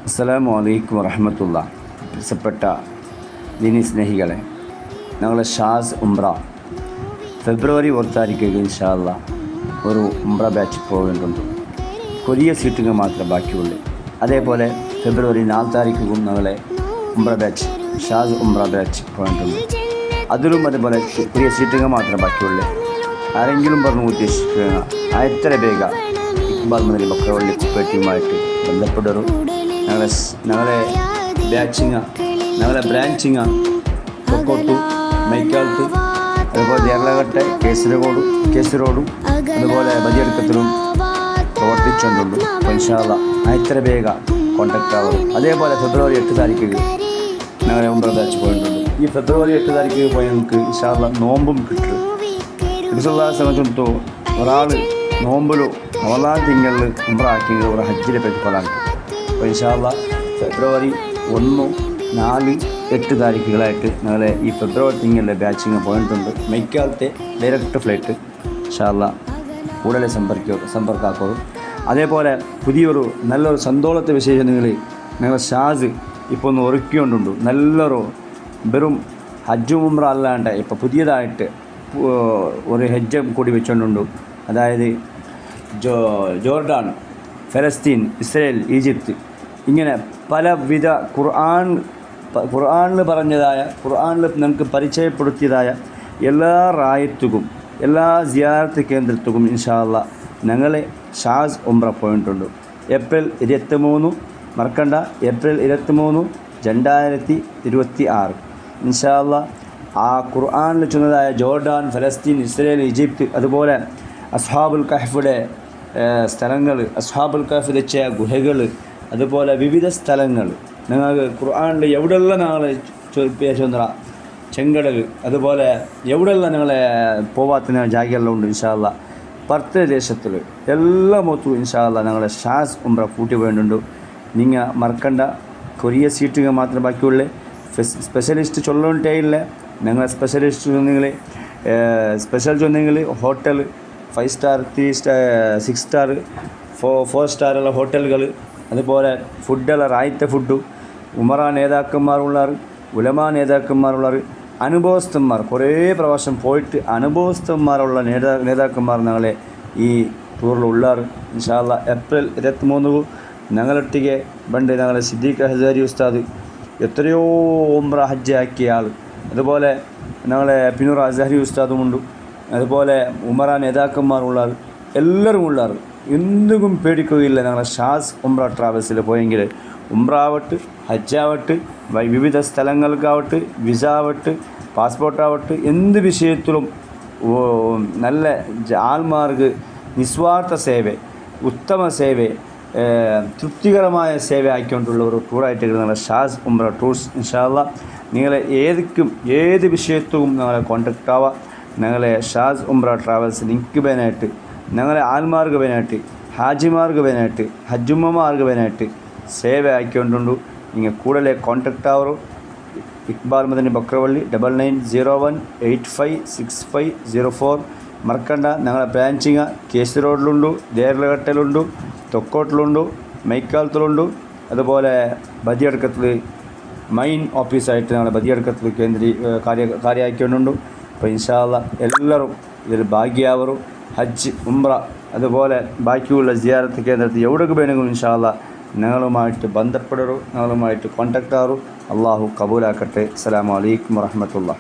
അസ്സലാമു അലൈക്കും വറഹ്മത്തുള്ളാ. പ്രിയപ്പെട്ട ദീനി സ്നേഹികളെ, ഞങ്ങളെ ഷാസ് ഉംറ ഫെബ്രുവരി 1 താരീഖിൽ ഇൻഷാ അല്ലാ ഒരു ഉംറ ബാച്ച് പോകേണ്ടതുണ്ട്. കൊറിയ സീറ്റുകൾ മാത്രമേ ബാക്കിയുള്ളൂ. അതേപോലെ ഫെബ്രുവരി 4 താരീഖിലും ഞങ്ങളെ ഉംറ ബാച്ച് ഷാസ് ഉംറ ബാച്ച് പോകേണ്ടതുണ്ട്. അതിലും അതുപോലെ കൊറിയ സീറ്റുകൾ മാത്രമേ ബാക്കിയുള്ളൂ. ആരെങ്കിലും പറഞ്ഞു ഉദ്ദേശിക്കുക എത്ര വേഗ ഇക്ബാൽ മദനി ബക്രവള്ളി കുപ്പേറ്റിയുമായിട്ട് ബന്ധപ്പെടും. ഞങ്ങളെ ബാച്ചിങ് ഞങ്ങളെ ബ്രാഞ്ചിങ് കൊക്കോട്ടു, മൈക്കാലത്ത്, അതുപോലെ ദേർലഘട്ടെ, കേസരോടും അതുപോലെ ബദിയടുക്കത്തിലും പ്രവർത്തിച്ചുകൊണ്ടുണ്ട്. അപ്പോൾ ഇൻഷാ അല്ലാ എത്ര വേഗ കോൺടാക്റ്റ് ആവും. അതേപോലെ ഫെബ്രുവരി 8 താരീഖിൽ ഞങ്ങളെ ഉംറ ബാച്ച് പോയിട്ടുണ്ട്. ഈ ഫെബ്രുവരി 8 താരീഖിൽ പോയി നമുക്ക് ഇൻഷാ അല്ലാ നോമ്പും കിട്ടും. സംബന്ധിച്ചിടത്തോ ഒരാൾ നോമ്പിലോ റമളാൻ തിങ്കളിൽ ഉംറ ആക്കിയെങ്കിൽ ഒരു ഹജ്ജിലെ പ്രതിഫലമാണ്. അപ്പോൾ ഇൻഷാ അല്ലാ ഫെബ്രുവരി 1, 4, 8 താരീഖുകളായിട്ട് ഞങ്ങളെ ഈ ഫെബ്രുവരി തിങ്കളിലെ ബാച്ചിങ് പോയിട്ടുണ്ട്. മൈക്കാലത്തെ ഡയറക്റ്റ് ഫ്ലൈറ്റ് ഇൻഷാ അല്ലാ കൂടുതൽ സമ്പർക്കാക്കോളും. അതേപോലെ പുതിയൊരു നല്ലൊരു സന്തോളത്തെ വിശേഷം ഞങ്ങൾ ഷാസ് ഇപ്പോൾ ഒന്ന് ഒരുക്കിക്കൊണ്ടുണ്ട്. നല്ലൊരു വെറും ഹജ്ജ് ഉംറ അല്ലാണ്ട് ഇപ്പോൾ പുതിയതായിട്ട് ഒരു ഹജ്ജ് കൂടി വെച്ചുകൊണ്ടുണ്ട്. അതായത് ജോർഡാൻ, ഫലസ്തീൻ, ഇസ്രയേൽ, ഈജിപ്ത്, ഇങ്ങനെ പലവിധ ഖുർആനിൽ പറഞ്ഞതായ, ഖുർആനിൽ നമുക്ക് പരിചയപ്പെടുത്തിയതായ എല്ലാ റായത്തുക്കും എല്ലാ സിയാറത്ത് കേന്ദ്രത്തുക്കും ഇൻഷാ അല്ലാ ഞങ്ങളെ ഷാസ് ഉംറ പോയിട്ടുണ്ട്. ഏപ്രിൽ 23 മറക്കണ്ട, ഏപ്രിൽ 23, 2026 ഇൻഷാ അല്ലാ ആ ഖുർആനിൽ ചെന്നതായ ജോർഡാൻ, ഫലസ്തീൻ, ഇസ്രയേൽ, ഈജിപ്ത്, അതുപോലെ അസ്ഹാബുൽ കഹ്ഫിയുടെ സ്ഥലങ്ങൾ, അസ്ഹാബുൽ കഹ്ഫ് വെച്ച ഗുഹകൾ, അതുപോലെ വിവിധ സ്ഥലങ്ങൾ ഞങ്ങൾക്ക് ഖുർആനിൽ എവിടെയുള്ള ഞങ്ങൾ പേശുന്ന ചെങ്കടൽ, അതുപോലെ എവിടെയുള്ള ഞങ്ങളെ പോവാത്ത ജാഗയെല്ലാം ഉണ്ട്. ഇൻഷാ അല്ലാ 10 ദേശത്തിൽ എല്ലാ മൊത്തവും ഇൻഷാ അല്ലാ ഞങ്ങളെ ഷാസ് ഉംറ കൂട്ടി വേണ്ടുണ്ട്. നിങ്ങൾ മറക്കണ്ട, കൊറിയ സീറ്റുകൾ മാത്രമേ ബാക്കിയുള്ളൂ. സ്പെഷ്യലിസ്റ്റ് ചൊല്ലോണ്ടേ ഇല്ല. ഞങ്ങൾ സ്പെഷ്യലിസ്റ്റ് ചൊന്നെങ്കിൽ സ്പെഷ്യൽ ചൊന്നെങ്കിൽ ഹോട്ടൽ 5 സ്റ്റാർ, 3 സ്റ്റാർ, 6 സ്റ്റാർ, 4 സ്റ്റാറുള്ള ഹോട്ടലുകൾ, അതുപോലെ ഫുഡുള്ള റായത്തെ ഫുഡ്, ഉമറ നേതാക്കന്മാരുള്ളവർ, ഉലമാ നേതാക്കന്മാരുള്ളവർ, അനുഭവസ്ഥന്മാർ, കുറേ പ്രാവശ്യം പോയിട്ട് അനുഭവസ്ഥന്മാരുള്ള നേതാക്കന്മാർ ഞങ്ങളെ ഈ ടൂറിലുള്ളവർ. ഇൻഷാ അല്ലാ ഏപ്രിൽ 23 ഞങ്ങളൊട്ടിಗೆ പണ്ട് ഞങ്ങളെ സിദ്ദീഖ് ഹസാരി ഉസ്താദ് എത്രയോ ഉംറ ഹജ്ജ് ആക്കിയ ആൾ, അതുപോലെ ഞങ്ങളെ പിന്നൂർ അസ്ഹരി ഉസ്താദുമുണ്ട്, അതുപോലെ ഉമറ നേതാക്കന്മാരുള്ളവർ, എല്ലാവരും ഉള്ളവർ. എന്തും പേടിക്കുകയില്ല. ഞങ്ങളെ ഷാസ് ഉംറ ട്രാവൽസിൽ പോയെങ്കിൽ ഉംറ ആവട്ടെ, ഹജ്ജാവട്ടെ, വിവിധ സ്ഥലങ്ങൾക്കാവട്ടെ, വിസ ആവട്ടെ, പാസ്പോർട്ടാവട്ടെ, എന്ത് വിഷയത്തിലും നല്ല ആൾമാർക്ക് നിസ്വാർത്ഥ സേവ, ഉത്തമ സേവ, തൃപ്തികരമായ സേവ ആക്കിക്കൊണ്ടുള്ള ഒരു ടൂറായിട്ട് ഞങ്ങളെ ഷാസ് ഉംറ ടൂർസ്. ഇൻഷാ അല്ലാ നിങ്ങളെ ഏത് വിഷയത്തും ഞങ്ങളെ കോൺടാക്റ്റ് ആവാം. ഞങ്ങളെ ഷാസ് ഉംറ ട്രാവൽസ് ലിങ്ക് വേനായിട്ട് ഞങ്ങളെ ആൽമാർക്ക് വേനായിട്ട്, ഹാജിമാർക്ക് വേനായിട്ട്, ഹജ്ജുമ്മമാർക്ക് വേനായിട്ട് സേവ ആക്കിക്കൊണ്ടുണ്ട്. നിങ്ങൾ കൂടുതൽ കോൺടാക്റ്റ് ആവറു. ഇക്ബാൽ മദനി ബക്രവള്ളി 9901856504. മറക്കണ്ട, ഞങ്ങളെ ബ്രാഞ്ചിങ് കേസരോഡിലുണ്ട്, ദേർലഘട്ടയിലുണ്ട്, തൊക്കോട്ടിലുണ്ട്, മൈക്കാലത്തിലുണ്ട്, അതുപോലെ ബദിയടുക്കത്തിൽ മെയിൻ ഓഫീസായിട്ട് ഞങ്ങളെ ബദിയടുക്കത്തിൽ കാര്യമാക്കിക്കൊണ്ടുണ്ട്. അപ്പോൾ ഇൻഷാ അല്ലാ എല്ലാവരും ഇതിൽ ഭാഗ്യാവറും. ഹജ്ജ്, ഉംറ, അതുപോലെ ബാക്കിയുള്ള സിയാറത്ത് കേന്ദ്രത്തിൽ എവിടെയൊക്കെ വേണമെങ്കിലും ഇൻഷാ അല്ലാ ഞങ്ങളുമായിട്ട് ബന്ധപ്പെടൂ, ഞങ്ങളുമായിട്ട് കോൺടാക്റ്റ് ആവൂ. അള്ളാഹു കബൂലാക്കട്ടെ. അസ്സലാമു അലൈക്കും വറഹ്മത്തുള്ളാഹി.